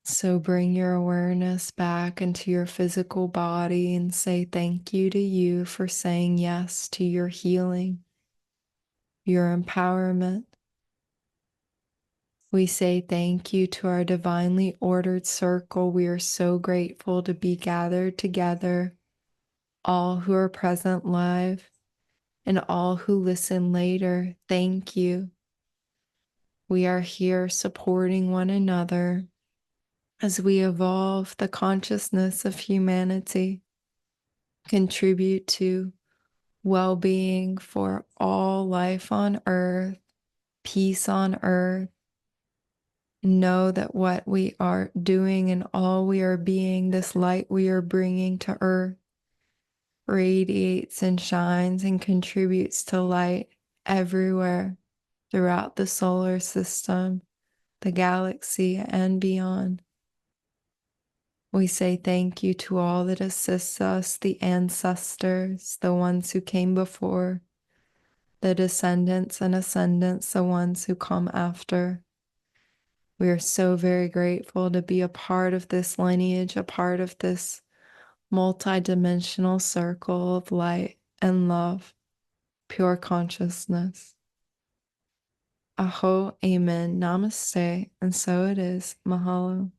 So bring your awareness back into your physical body and say thank you to you for saying yes to your healing, your empowerment. We say thank you to our divinely ordered circle. We are so grateful to be gathered together, all who are present live and all who listen later. Thank you. We are here supporting one another as we evolve the consciousness of humanity, contribute to well-being for all life on earth, peace on earth. Know that what we are doing and all we are being, this light we are bringing to earth, radiates and shines and contributes to light everywhere throughout the solar system, the galaxy, and beyond. We say thank you to all that assists us, the ancestors, the ones who came before, the descendants and ascendants, the ones who come after. We are so very grateful to be a part of this lineage, a part of this multidimensional circle of light and love, pure consciousness. Aho, amen, namaste, and so it is. Mahalo.